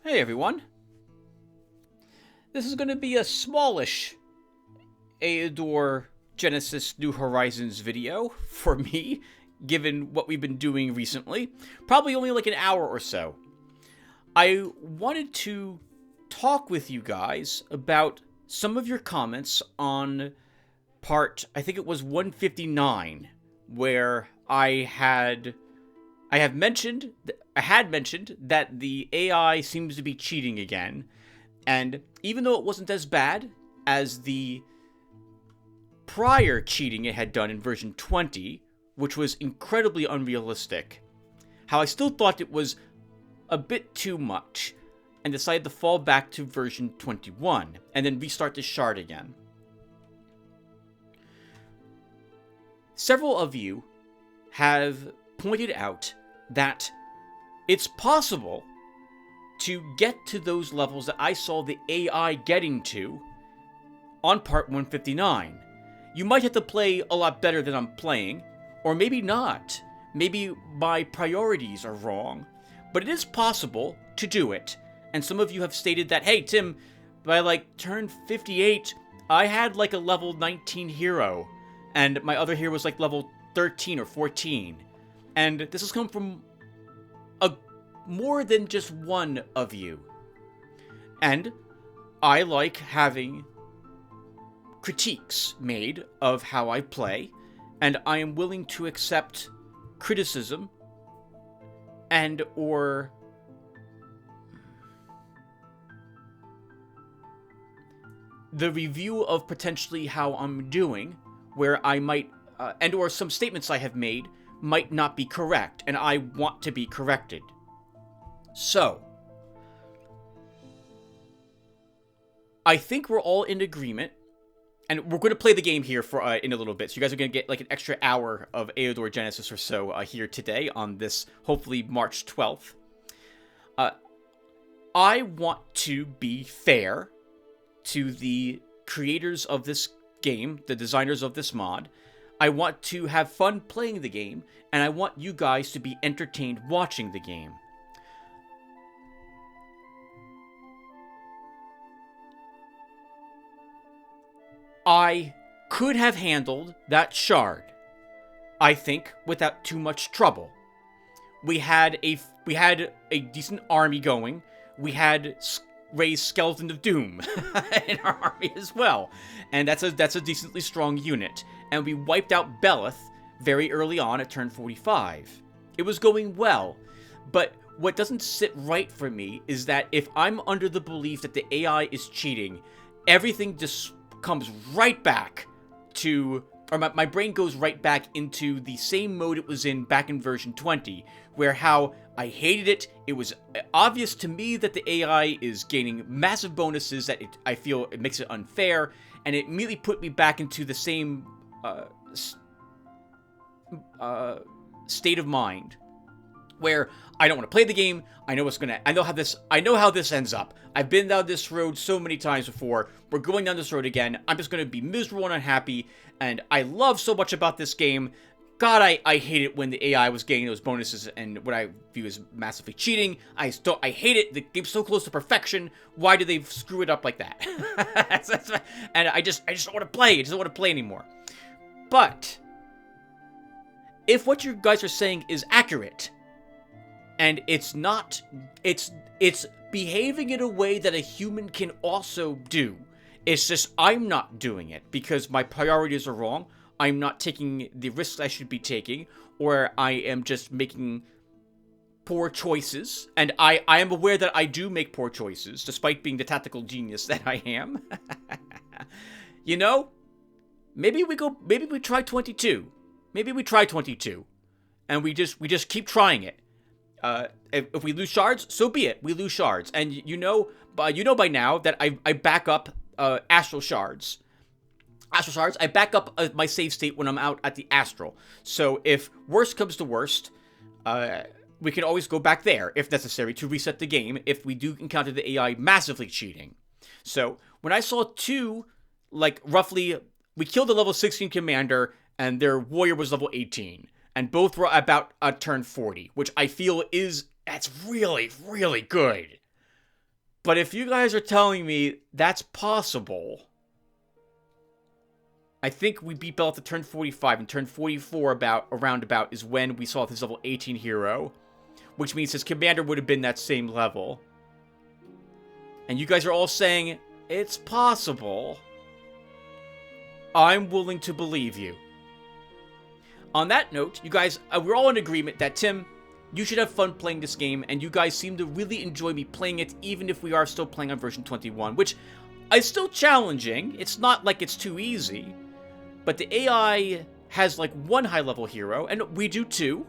Hey everyone, this is going to be a smallish Eador Genesis New Horizons video for me, given what we've been doing recently. Probably only like an hour or so. I wanted to talk with you guys about some of your comments on I think it was 159, where I had mentioned that the AI seems to be cheating again, and even though it wasn't as bad as the prior cheating it had done in version 20, which was incredibly unrealistic, how I still thought it was a bit too much, and decided to fall back to version 21, and then restart the shard again. Several of you have pointed out that it's possible to get to those levels that I saw the AI getting to on part 159. You might have to play a lot better than I'm playing, or maybe not. Maybe my priorities are wrong, but it is possible to do it. And some of you have stated that, hey Tim, by like turn 58, I had like a level 19 hero, and my other hero was like level 13 or 14. And this has come from more than just one of you. And I like having critiques made of how I play, and I am willing to accept criticism and or the review of potentially how I'm doing, where I might and or some statements I have made might not be correct, and I want to be corrected. So, I think we're all in agreement, and we're going to play the game here for in a little bit, so you guys are going to get like an extra hour of Eador Genesis or so here today on this, hopefully, March 12th. I want to be fair to the creators of this game, the designers of this mod. I want to have fun playing the game, and I want you guys to be entertained watching the game. I could have handled that shard, I think, without too much trouble. We had a decent army going. We had raised Skeleton of Doom in our army as well, and that's a decently strong unit. And we wiped out Beleth very early on at turn 45. It was going well, but what doesn't sit right for me is that if I'm under the belief that the AI is cheating, everything just comes right back to, or my brain goes right back into the same mode it was in back in version 20, where how I hated it. It was obvious to me that the AI is gaining massive bonuses, that I feel it makes it unfair, and it immediately put me back into the same state of mind where I don't want to play the game. I know how this ends up. I've been down this road so many times before. We're going down this road again. I'm just going to be miserable and unhappy, and I love so much about this game. God, I hate it when the AI was getting those bonuses and what I view as massively cheating. I hate it. The game's so close to perfection. Why do they screw it up like that? And I just don't want to play. I just don't want to play anymore. But if what you guys are saying is accurate, and it's not, it's behaving in a way that a human can also do. It's just I'm not doing it because my priorities are wrong. I'm not taking the risks I should be taking, or I am just making poor choices. And I am aware that I do make poor choices, despite being the tactical genius that I am. You know, maybe we try 22. Maybe we try 22, and we just keep trying it. If we lose shards, so be it. We lose shards, and you know by now that I back up astral shards. I back up my save state when I'm out at the astral. So if worst comes to worst, we can always go back there if necessary to reset the game if we do encounter the AI massively cheating. So when I saw two, like roughly, we killed the level 16 commander and their warrior was level 18. And both were about turn 40, which I feel that's really, really good. But if you guys are telling me that's possible, I think we beat Belith at turn 45, and turn 44 around about is when we saw this level 18 hero, which means his commander would have been that same level. And you guys are all saying it's possible. I'm willing to believe you. On that note, you guys, we're all in agreement that, Tim, you should have fun playing this game, and you guys seem to really enjoy me playing it, even if we are still playing on version 21, which is still challenging. It's not like it's too easy, but the AI has like one high-level hero, and we do too,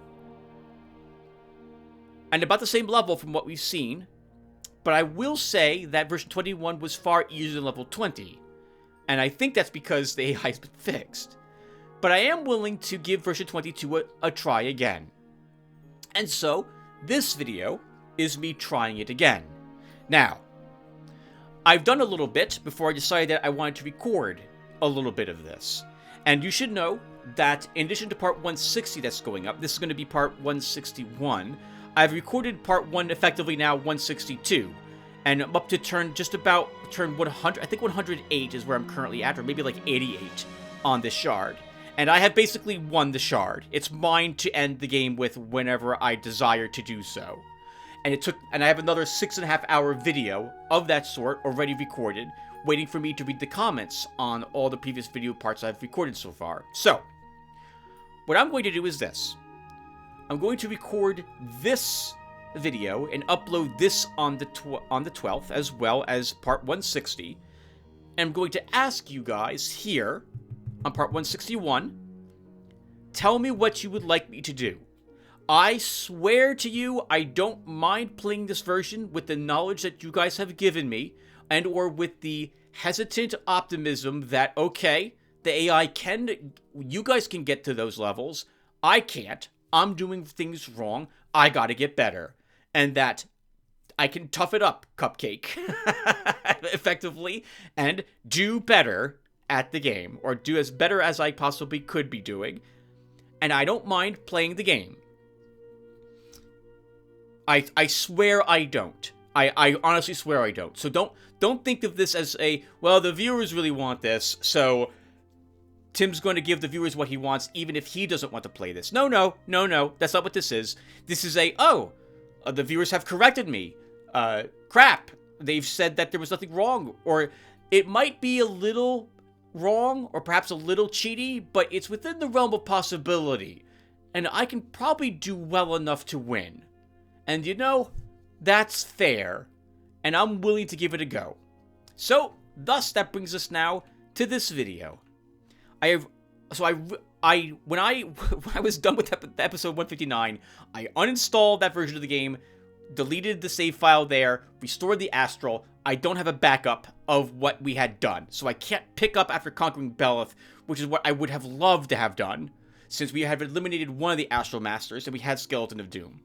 and about the same level from what we've seen, but I will say that version 21 was far easier than level 20, and I think that's because the AI has been fixed. But I am willing to give version 22 a try again. And so, this video is me trying it again. Now, I've done a little bit before I decided that I wanted to record a little bit of this. And you should know that in addition to part 160 that's going up, this is going to be part 161, I've recorded part 1 effectively now 162. And I'm up to just about turn 100, I think 108 is where I'm currently at, or maybe like 88 on this shard. And I have basically won the shard. It's mine to end the game with whenever I desire to do so. And I have another 6.5 hour video of that sort already recorded, waiting for me to read the comments on all the previous video parts I've recorded so far. So, what I'm going to do is this. I'm going to record this video and upload this on the 12th, as well as part 160. And I'm going to ask you guys here, on part 161, tell me what you would like me to do. I swear to you, I don't mind playing this version with the knowledge that you guys have given me, and or with the hesitant optimism that, okay, the AI you guys can get to those levels, I can't, I'm doing things wrong, I gotta get better. And that I can tough it up, Cupcake, effectively, and do better at the game, or do as better as I possibly could be doing, and I don't mind playing the game. I swear I don't. I honestly swear I don't. So don't think of this as a, well, the viewers really want this, so Tim's going to give the viewers what he wants, even if he doesn't want to play this. No, that's not what this is. This is a, the viewers have corrected me. Crap. They've said that there was nothing wrong, or it might be a little wrong, or perhaps a little cheaty, but it's within the realm of possibility, and I can probably do well enough to win. And you know, that's fair, and I'm willing to give it a go. So, thus, that brings us now to this video. When I was done with episode 159, I uninstalled that version of the game, deleted the save file there, restored the Astral. I don't have a backup of what we had done, so I can't pick up after conquering Belith, which is what I would have loved to have done, since we have eliminated one of the Astral Masters and we had Skeleton of Doom.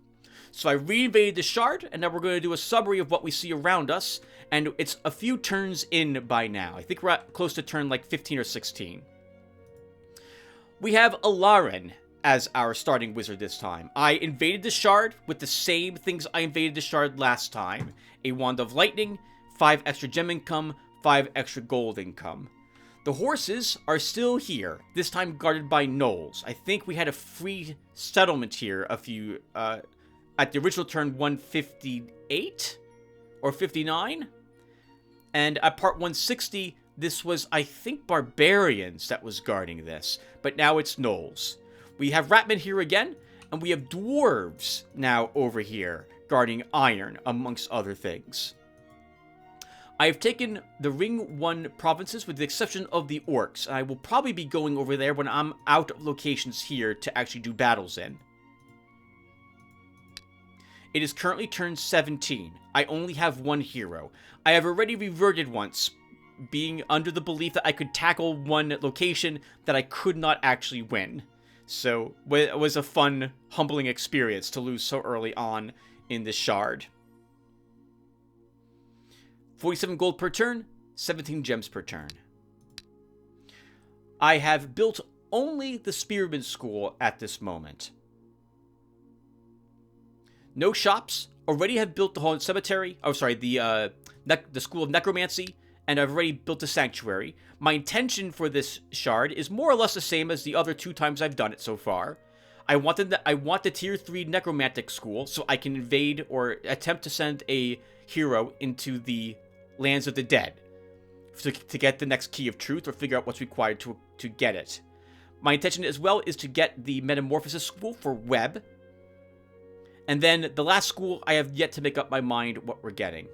So I reinvaded the shard, and now we're going to do a summary of what we see around us, and it's a few turns in by now. I think we're at close to turn like 15 or 16. We have Alaren as our starting wizard this time. I invaded the shard with the same things I invaded the shard last time. A Wand of Lightning, 5 extra gem income, 5 extra gold income. The horses are still here, this time guarded by gnolls. I think we had a free settlement here at the original turn 158 or 59. And at part 160, this was, I think, barbarians that was guarding this, but now it's gnolls. We have Ratman here again, and we have dwarves now over here, guarding iron, amongst other things. I have taken the Ring 1 provinces with the exception of the orcs, and I will probably be going over there when I'm out of locations here to actually do battles in. It is currently turn 17. I only have one hero. I have already reverted once, being under the belief that I could tackle one location that I could not actually win. So, it was a fun, humbling experience to lose so early on in this shard. 47 gold per turn, 17 gems per turn. I have built only the Spearman School at this moment. No shops already have built the Haunted Cemetery. Oh, sorry, the School of Necromancy, and I've already built the Sanctuary. My intention for this shard is more or less the same as the other 2 times I've done it so far. I want the Tier 3 Necromantic School so I can invade or attempt to send a hero into the Lands of the Dead to get the next Key of Truth or figure out what's required to get it. My intention as well is to get the Metamorphosis School for Web. And then the last school, I have yet to make up my mind what we're getting.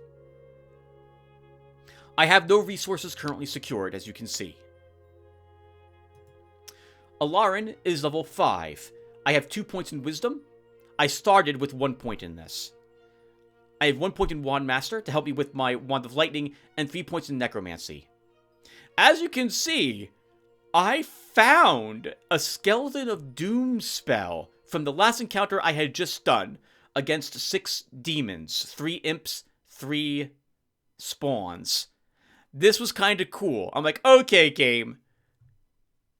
I have no resources currently secured, as you can see. Alarin is level 5. I have 2 points in Wisdom. I started with 1 point in this. I have 1 point in Wand Master to help me with my Wand of Lightning, and 3 points in Necromancy. As you can see, I found a Skeleton of Doom spell from the last encounter I had just done against 6 demons, 3 imps, 3 spawns. This was kind of cool. I'm like, okay, game.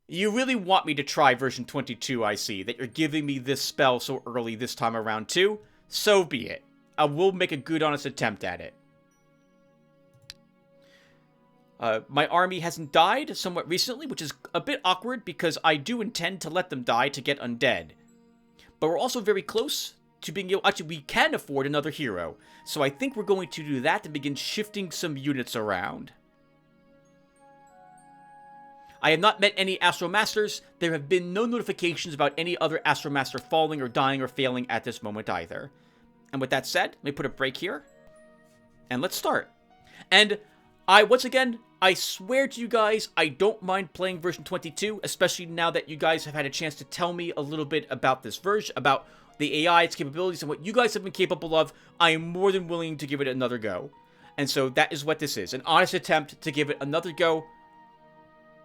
You really want me to try version 22, I see. That you're giving me this spell so early this time around too. So be it. I will make a good, honest attempt at it. My army hasn't died somewhat recently, which is a bit awkward because I do intend to let them die to get undead. But we're also very close to being able... Actually, we can afford another hero. So I think we're going to do that to begin shifting some units around. I have not met any Astro Masters. There have been no notifications about any other Astro Master falling or dying or failing at this moment either. And with that said, let me put a break here. And let's start. And once again, I swear to you guys, I don't mind playing version 22, especially now that you guys have had a chance to tell me a little bit about this version, about the AI, its capabilities, and what you guys have been capable of. I am more than willing to give it another go. And so that is what this is, an honest attempt to give it another go.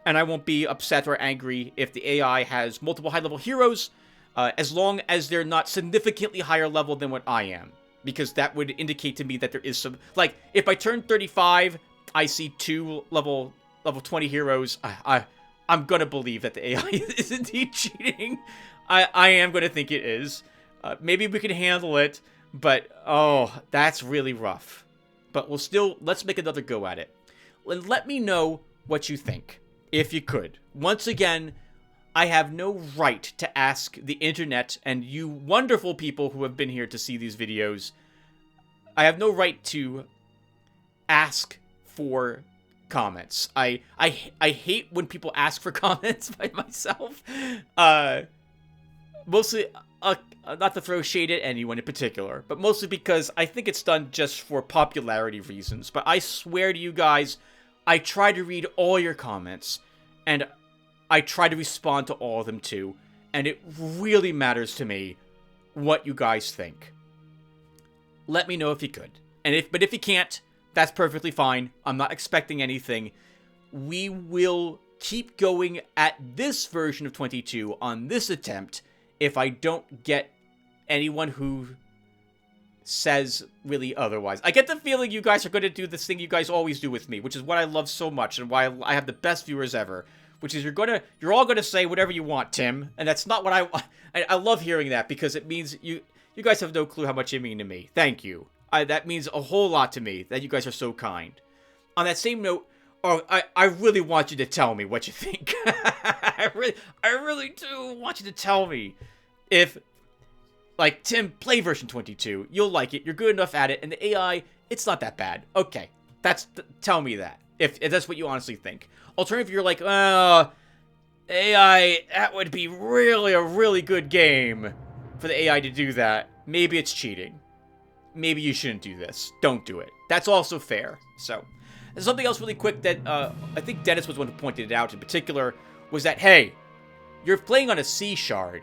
And I won't be upset or angry if the AI has multiple high-level heroes, as long as they're not significantly higher level than what I am. Because that would indicate to me that there is some... Like, if I turn 35, I see 2 level 20 heroes, I'm gonna believe that the AI is indeed cheating. I am gonna think it is. Maybe we can handle it, but, oh, that's really rough. But we'll still... Let's make another go at it. Let me know what you think, if you could. Once again... I have no right to ask the internet and you wonderful people who have been here to see these videos. I have no right to ask for comments. I hate when people ask for comments by myself. Mostly, not to throw shade at anyone in particular, but mostly because I think it's done just for popularity reasons. But I swear to you guys, I try to read all your comments, and I try to respond to all of them too, and it really matters to me what you guys think. Let me know if you could. But if you can't, that's perfectly fine. I'm not expecting anything. We will keep going at this version of 22 on this attempt if I don't get anyone who says really otherwise. I get the feeling you guys are going to do this thing you guys always do with me, which is what I love so much and why I have the best viewers ever. Which is you're all gonna say whatever you want, Tim, and that's not what I love hearing that because it means you guys have no clue how much you mean to me. Thank you. That means a whole lot to me that you guys are so kind. On that same note, I really want you to tell me what you think. I really do want you to tell me if, like, Tim, play version 22. You'll like it. You're good enough at it, and the AI, it's not that bad. Okay, tell me that if that's what you honestly think. Alternative, you're like, AI, that would be really a really good game for the AI to do that. Maybe it's cheating. Maybe you shouldn't do this. Don't do it. That's also fair. So, there's something else really quick that I think Dennis was the one who pointed it out in particular, was that, hey, you're playing on a C shard.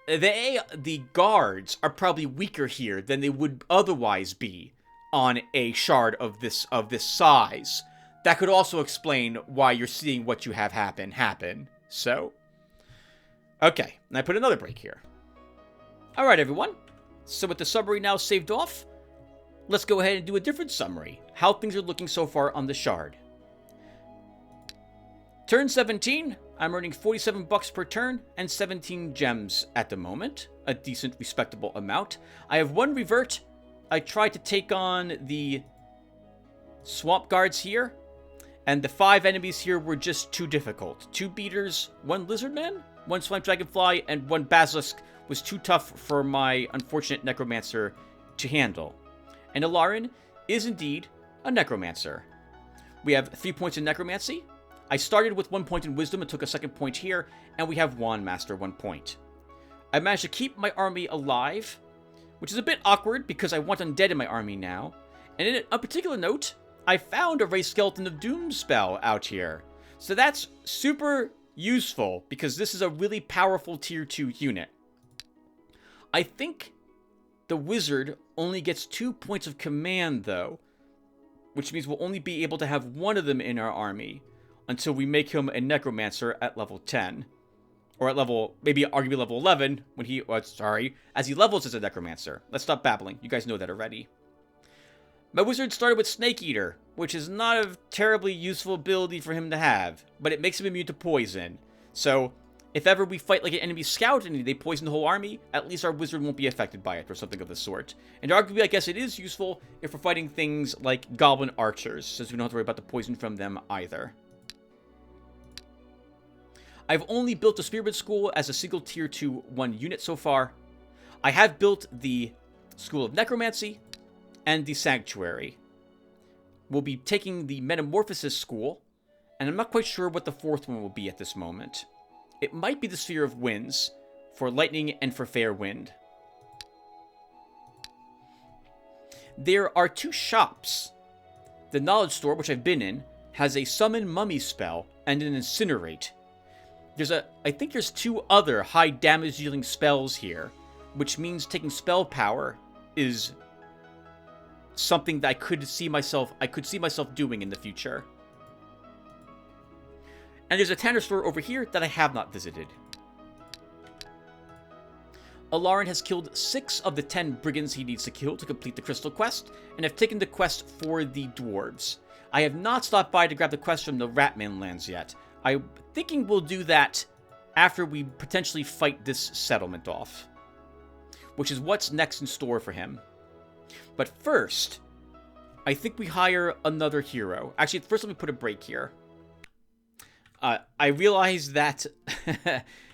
The guards are probably weaker here than they would otherwise be on a shard of this size. That could also explain why you're seeing what you have happen. So, okay, and I put another break here. Alright, everyone. So with the summary now saved off, let's go ahead and do a different summary. How things are looking so far on the shard. Turn 17, I'm earning 47 bucks per turn and 17 gems at the moment. a decent, respectable amount. I have 1 revert. I tried to take on the swamp guards here, and the 5 enemies here were just too difficult. 2 beaters, 1 lizardman, 1 swamp dragonfly, and 1 basilisk was too tough for my unfortunate necromancer to handle. And Alarin is indeed a necromancer. We have 3 points in necromancy. I started with 1 point in wisdom and took a 2nd point here, and we have 1 master, 1 point. I managed to keep my army alive, which is a bit awkward because I want undead in my army now. And in a particular note, I found a Raised Skeleton of Doom spell out here. So that's super useful because this is a really powerful tier 2 unit. I think the wizard only gets 2 points of command though, which means we'll only be able to have 1 of them in our army until we make him a necromancer at level 10. Or at level, maybe arguably level 11, when he, as he levels as a necromancer. Let's stop babbling. You guys know that already. My wizard started with Snake Eater, which is not a terribly useful ability for him to have, but it makes him immune to poison. So, if ever we fight like an enemy scout and they poison the whole army, at least our wizard won't be affected by it, or something of the sort. And arguably, I guess it is useful if we're fighting things like goblin archers, since we don't have to worry about the poison from them either. I've only built the Spearman School as a single tier 2 1 unit so far. I have built the School of Necromancy and the Sanctuary. We'll be taking the Metamorphosis School, and I'm not quite sure what the 4th one will be at this moment. It might be the Sphere of Winds, for lightning and for fair wind. There are 2 shops. The Knowledge Store, which I've been in, has a Summon Mummy spell and an Incinerate. I think there's 2 other high damage dealing spells here, which means taking spell power is something that I could see myself doing in the future. And there's a Tanner store over here that I have not visited. Alarin has killed 6 of the 10 brigands he needs to kill to complete the Crystal Quest, and have taken the quest for the dwarves. I have not stopped by to grab the quest from the Ratman lands yet. I'm thinking we'll do that after we potentially fight this settlement off, which is what's next in store for him. But first, I think we hire another hero. Actually, first let me put a break here. I realize that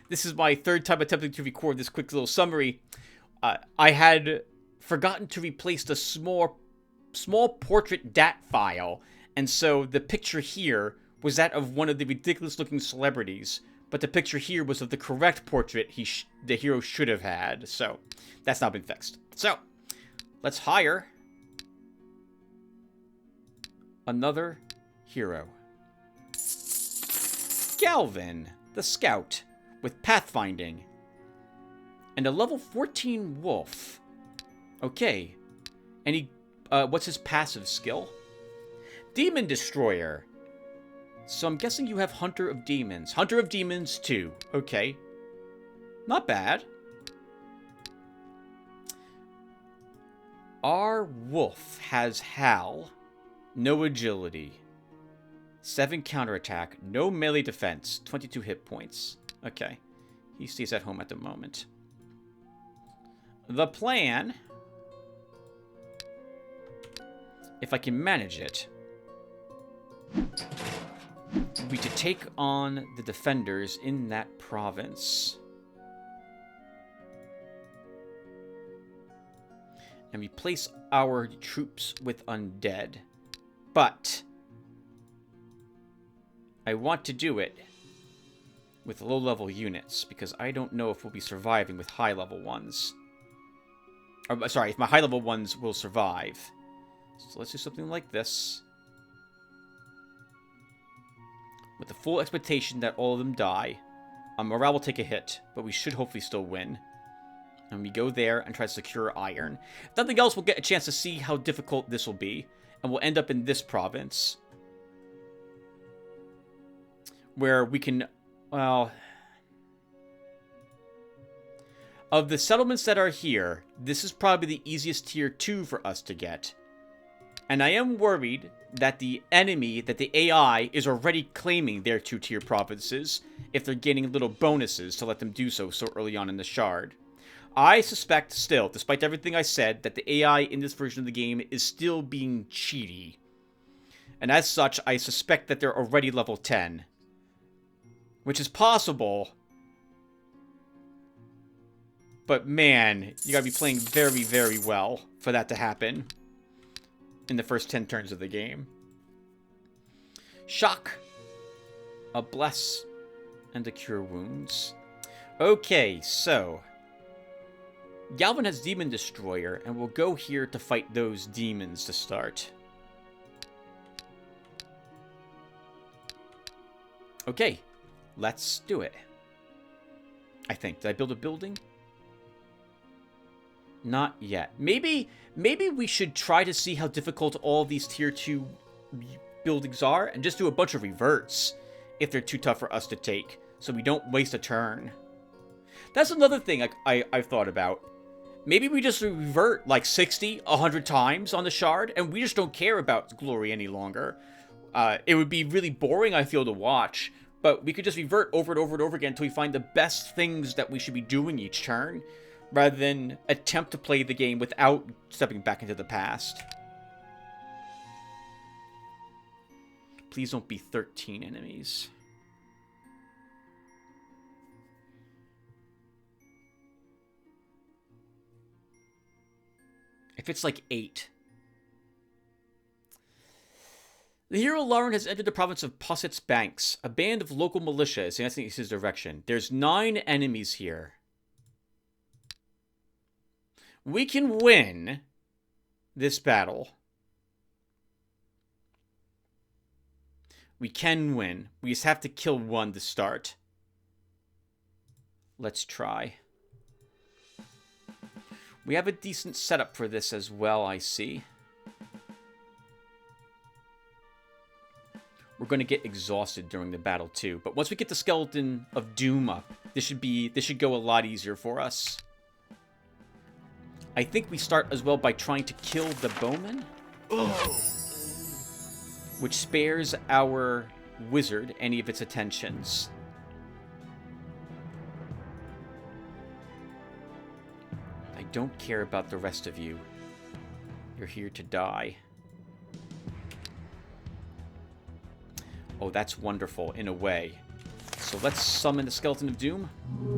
this is my 3rd time attempting to record this quick little summary. I had forgotten to replace the small portrait DAT file, and so the picture here was that of one of the ridiculous-looking celebrities, but the picture here was of the correct portrait the hero should have had, so that's now been fixed. So, let's hire another hero. Galvin, the Scout, with Pathfinding, and a level 14 Wolf. Okay, and he, what's his passive skill? Demon Destroyer. So I'm guessing you have Hunter of Demons. Hunter of Demons 2. Okay. Not bad. Our Wolf has Hal. No agility. 7 counterattack. No melee defense. 22 hit points. Okay. He stays at home at the moment. The plan, if I can manage it, would be to take on the defenders in that province. And replace our troops with undead. But I want to do it with low-level units, because I don't know if we'll be surviving with high-level ones. Or, sorry, if my high-level ones will survive. So let's do something like this. With the full expectation that all of them die. Morale will take a hit, but we should hopefully still win. And we go there and try to secure iron. If nothing else, we'll get a chance to see how difficult this will be. And we'll end up in this province, where we can, well, of the settlements that are here, this is probably the easiest tier 2 for us to get. And I am worried that the enemy, that the AI, is already claiming their 2-tier provinces if they're getting little bonuses to let them do so early on in the shard. I suspect still, despite everything I said, that the AI in this version of the game is still being cheaty. And as such, I suspect that they're already level 10. Which is possible. But man, you gotta be playing very, very well for that to happen in the first 10 turns of the game. Shock. A bless. And a cure wounds. Okay, so Galvin has Demon Destroyer, and we'll go here to fight those demons to start. Okay, let's do it. I think. Did I build a building? Not yet. Maybe we should try to see how difficult all these tier 2 buildings are, and just do a bunch of reverts if they're too tough for us to take, so we don't waste a turn. That's another thing I've thought about. Maybe we just revert like 60, 100 times on the shard, and we just don't care about glory any longer. It would be really boring, I feel, to watch, but we could just revert over and over and over again until we find the best things that we should be doing each turn, rather than attempt to play the game without stepping back into the past. Please don't be 13 enemies. If it's like 8. The hero Lauren has entered the province of Posset's Banks. A band of local militia is advancing in his direction. There's 9 enemies here. We can win this battle. We can win. We just have to kill one to start. Let's try. We have a decent setup for this as well, I see. We're going to get exhausted during the battle too, but once we get the Skeleton of Doom up, this should go a lot easier for us. I think we start as well by trying to kill the bowman, which spares our wizard any of its attentions. I don't care about the rest of you. You're here to die. Oh, that's wonderful, in a way. So let's summon the Skeleton of Doom. And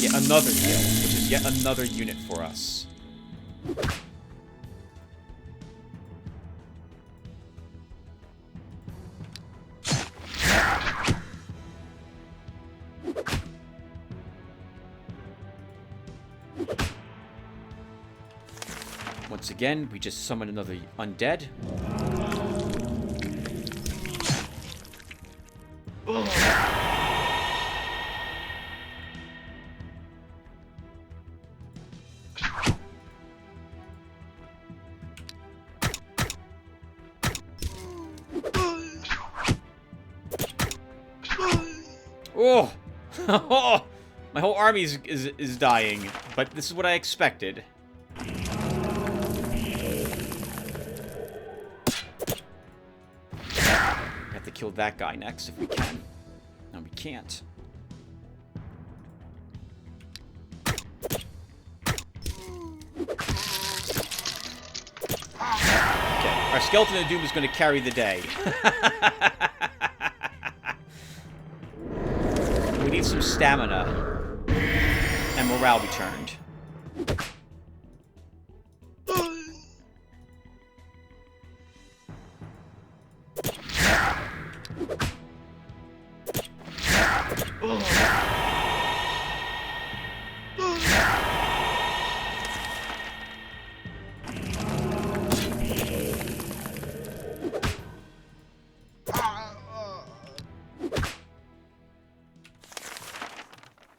get another kill, which is yet another unit for us. Once again, we just summon another undead. Oh! My whole army is dying, but this is what I expected. We have to kill that guy next if we can. No, we can't. Okay, our Skeleton of Doom is going to carry the day. We need some stamina and morale returned.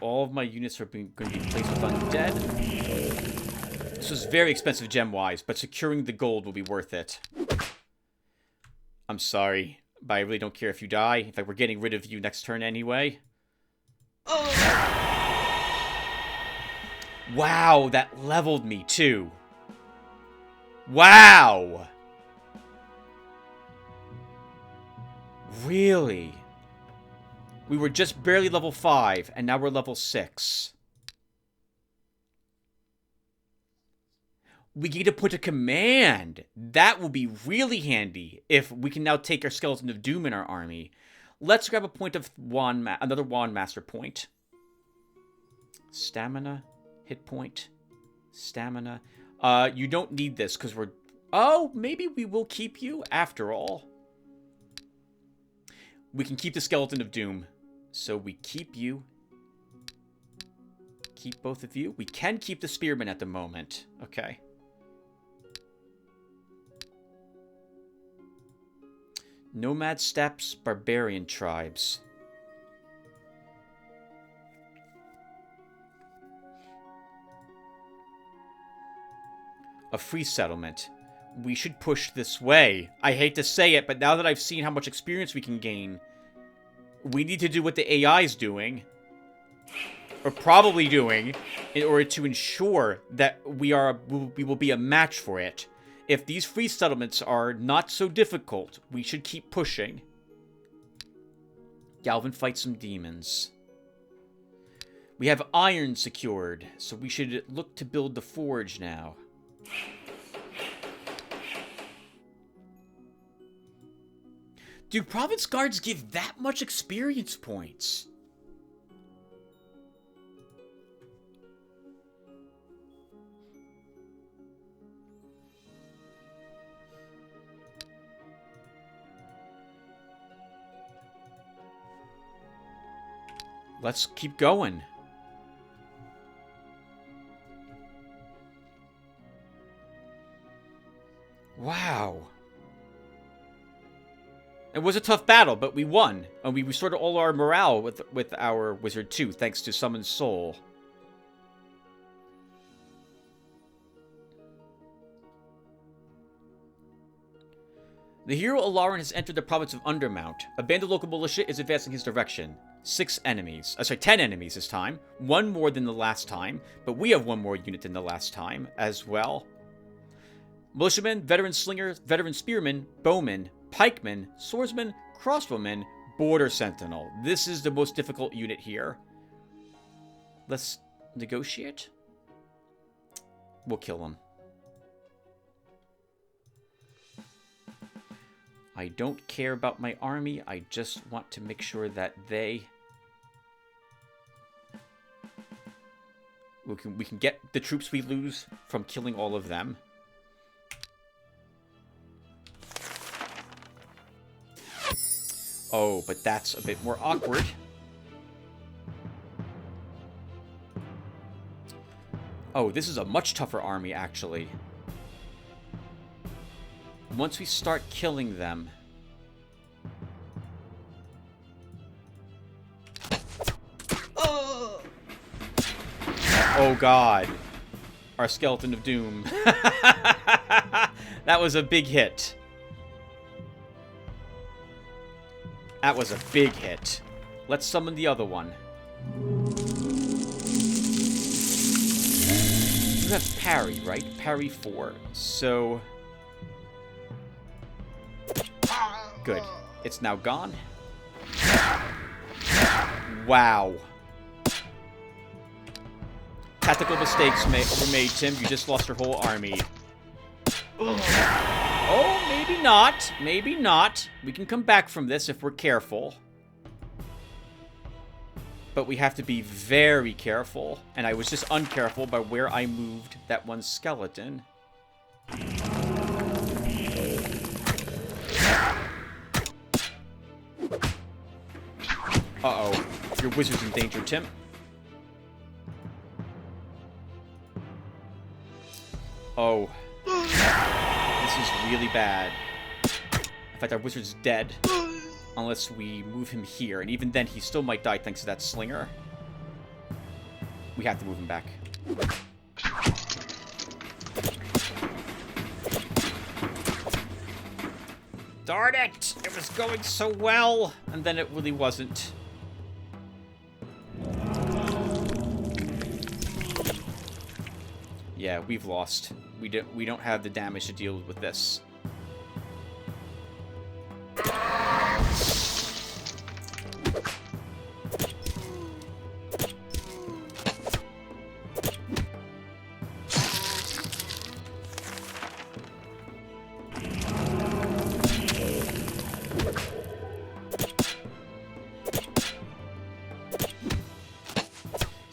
All of my units are going to be placed with undead. This was very expensive gem-wise, but securing the gold will be worth it. I'm sorry, but I really don't care if you die. In fact, we're getting rid of you next turn anyway. Wow, that leveled me too. Wow! Really? We were just barely level 5, and now we're level 6. We get to put a command. That will be really handy if we can now take our Skeleton of Doom in our army. Let's grab a point of another Wand Master point. Stamina, hit point, stamina. You don't need this because we're... Oh, maybe we will keep you after all. We can keep the Skeleton of Doom. So we keep you. Keep both of you. We can keep the Spearman at the moment. Okay. Nomad steppes, barbarian tribes. A free settlement. We should push this way. I hate to say it, but now that I've seen how much experience we can gain, we need to do what the AI is doing, or probably doing, in order to ensure that we will be a match for it. If these free settlements are not so difficult, we should keep pushing. Galvin fights some demons. We have iron secured, so we should look to build the forge now. Do province guards give that much experience points? Let's keep going. Wow. It was a tough battle, but we won. And we restored all our morale with our wizard too, thanks to Summoned Soul. The hero Alarin has entered the province of Undermount. A band of local militia is advancing his direction. 10 enemies this time. One more than the last time, but we have one more unit than the last time as well. Militiamen, veteran slingers, veteran spearmen, bowmen, pikemen, swordsmen, crossbowmen, border sentinel. This is the most difficult unit here. Let's negotiate. We'll kill him. I don't care about my army. I just want to make sure that we can get the troops we lose from killing all of them. Oh, but that's a bit more awkward. Oh, this is a much tougher army, actually. Once we start killing them... Oh god. Our Skeleton of Doom. That was a big hit. That was a big hit. Let's summon the other one. You have parry, right? Parry 4. So... Good. It's now gone. Wow. Tactical mistakes were made, Tim. You just lost your whole army. Oh, maybe not. Maybe not. We can come back from this if we're careful. But we have to be very careful. And I was just uncareful by where I moved that one skeleton. Uh-oh. Your wizard's in danger, Tim. Oh. This is really bad. In fact, our wizard's dead. Unless we move him here. And even then, he still might die thanks to that slinger. We have to move him back. Darn it! It was going so well! And then it really wasn't. Yeah, we've lost. We don't have the damage to deal with this.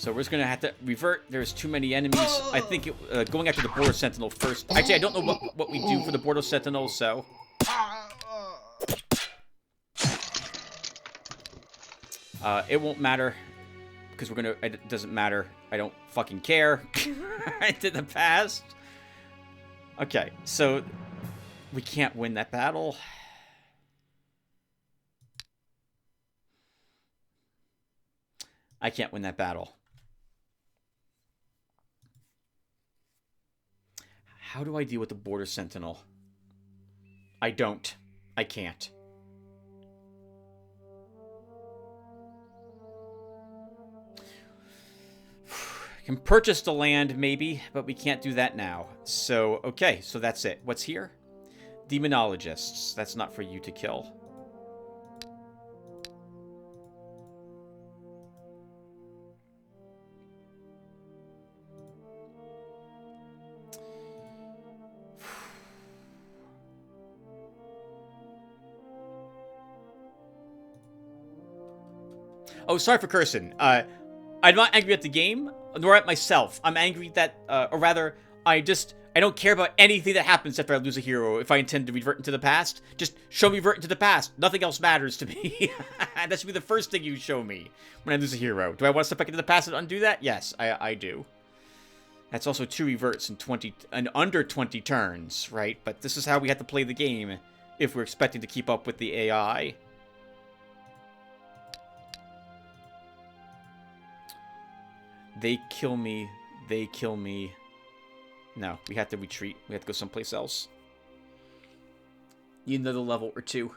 So we're just going to have to revert. There's too many enemies. I think going after the Border Sentinel first. Actually, I don't know what we do for the Border Sentinel, so... it won't matter. Because we're going to... It doesn't matter. I don't fucking care. I did the past. Okay, so... We can't win that battle. I can't win that battle. How do I deal with the Border Sentinel? I don't. I can't. Can purchase the land, maybe, but we can't do that now. So, okay, so that's it. What's here? Demonologists. That's not for you to kill. Oh, sorry for cursing. I'm not angry at the game, nor at myself. I'm angry that, or rather, I don't care about anything that happens after I lose a hero if I intend to revert into the past. Just show me revert into the past. Nothing else matters to me. That should be the first thing you show me when I lose a hero. Do I want to step back into the past and undo that? Yes, I do. That's also 2 reverts in under 20 turns, right? But this is how we have to play the game if we're expecting to keep up with the AI. They kill me. They kill me. No, we have to retreat. We have to go someplace else. Need another level or 2.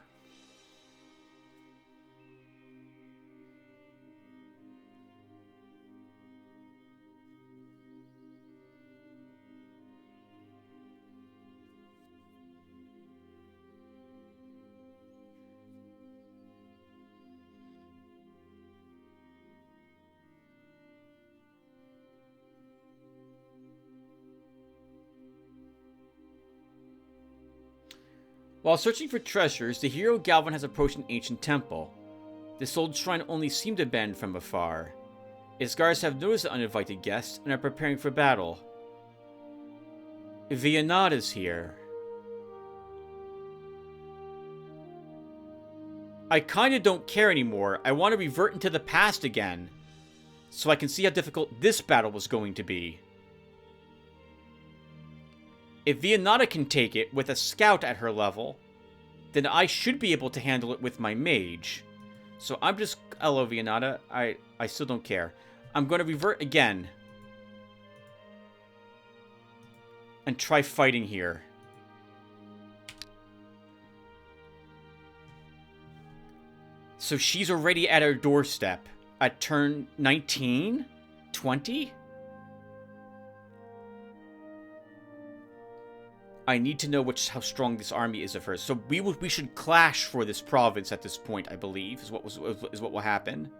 While searching for treasures, the hero Galvin has approached an ancient temple. This old shrine only seemed abandoned from afar. Its guards have noticed the uninvited guests and are preparing for battle. Vianada's here. I kinda don't care anymore. I want to revert into the past again, so I can see how difficult this battle was going to be. If Vianada can take it with a scout at her level, then I should be able to handle it with my mage. So I'm just... Hello, Vianada. I still don't care. I'm going to revert again. And try fighting here. So she's already at her doorstep. At turn 19? 20? I need to know how strong this army is of hers. So we should clash for this province at this point, I believe, is what will happen.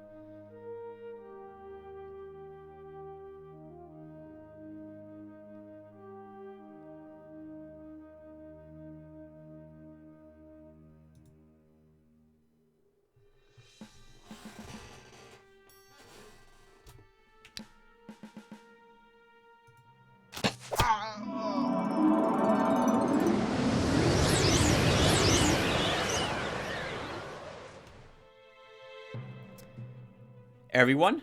Everyone,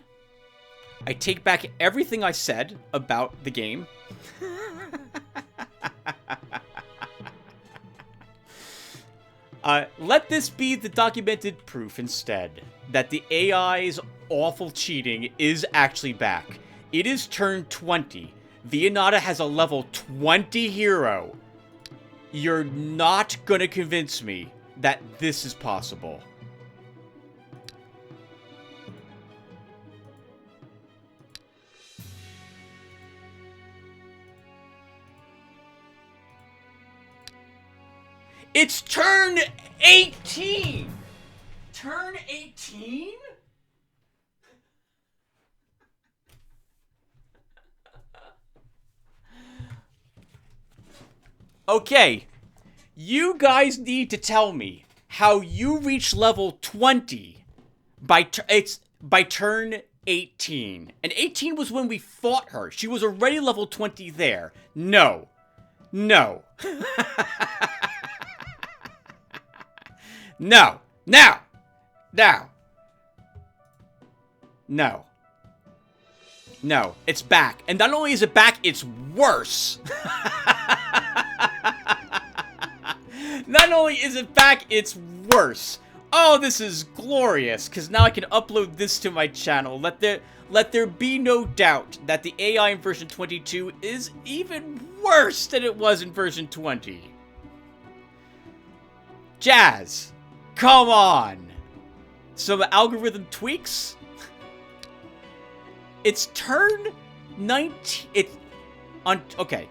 I take back everything I said about the game. Let this be the documented proof instead that the AI's awful cheating is actually back. It is turn 20. Vianada has a level 20 hero. You're not gonna convince me that this is possible. It's turn 18! Turn 18? Okay. You guys need to tell me how you reach level 20 by turn 18. And 18 was when we fought her. She was already level 20 there. No. No. No. Now. Now. No. No. It's back. And not only is it back, it's worse. Not only is it back, it's worse. Oh, this is glorious, because now I can upload this to my channel. Let there be no doubt that the AI in version 22 is even worse than it was in version 20. Jazz, come on. Some algorithm tweaks? It's turn 19... Okay.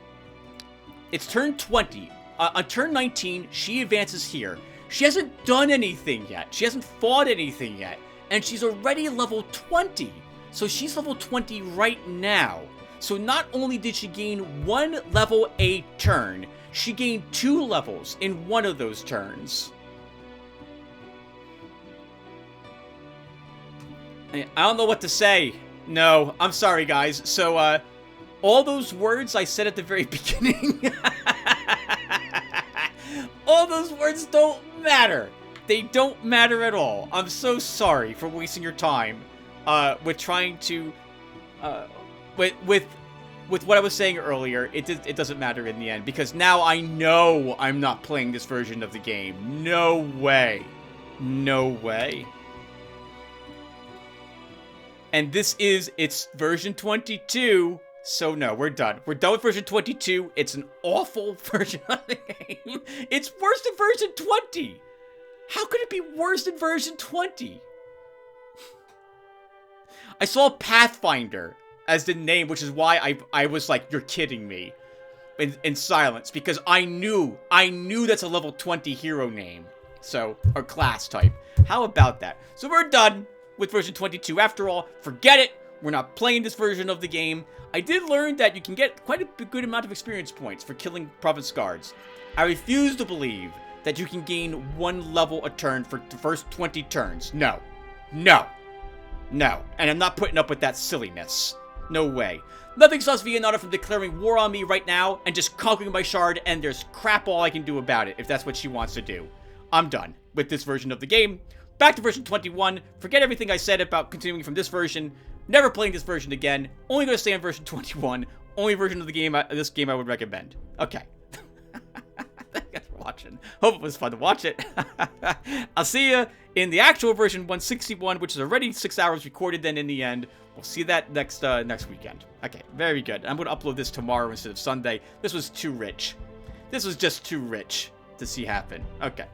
It's turn 20. On turn 19, she advances here. She hasn't done anything yet. She hasn't fought anything yet. And she's already level 20. So she's level 20 right now. So not only did she gain 1 level a turn, she gained 2 levels in one of those turns. I don't know what to say. No, I'm sorry, guys. So, all those words I said at the very beginning... all those words don't matter. They don't matter at all. I'm so sorry for wasting your time with trying to with what I was saying earlier. It doesn't matter in the end, because now I know I'm not playing this version of the game. No way. No way. And this is its version 22. So no, we're done. We're done with version 22. It's an awful version of the game. It's worse than version 20. How could it be worse than version 20? I saw Pathfinder as the name, which is why I was like, you're kidding me. In silence, because I knew that's a level 20 hero name. So, or class type. How about that? So we're done with version 22. After all, forget it. We're not playing this version of the game. I did learn that you can get quite a good amount of experience points for killing province guards. I refuse to believe that you can gain 1 level a turn for the first 20 turns. No. No. No. And I'm not putting up with that silliness. No way. Nothing stops Viennata from declaring war on me right now and just conquering my shard, and there's crap all I can do about it if that's what she wants to do. I'm done with this version of the game. Back to version 21. Forget everything I said about continuing from this version. Never playing this version again. Only going to stay on version 21. Only version of the game, this game I would recommend. Okay. Thank you guys for watching. Hope it was fun to watch it. I'll see you in the actual version 161, which is already 6 hours recorded then in the end. We'll see that next weekend. Okay, very good. I'm going to upload this tomorrow instead of Sunday. This was too rich. This was just too rich to see happen. Okay.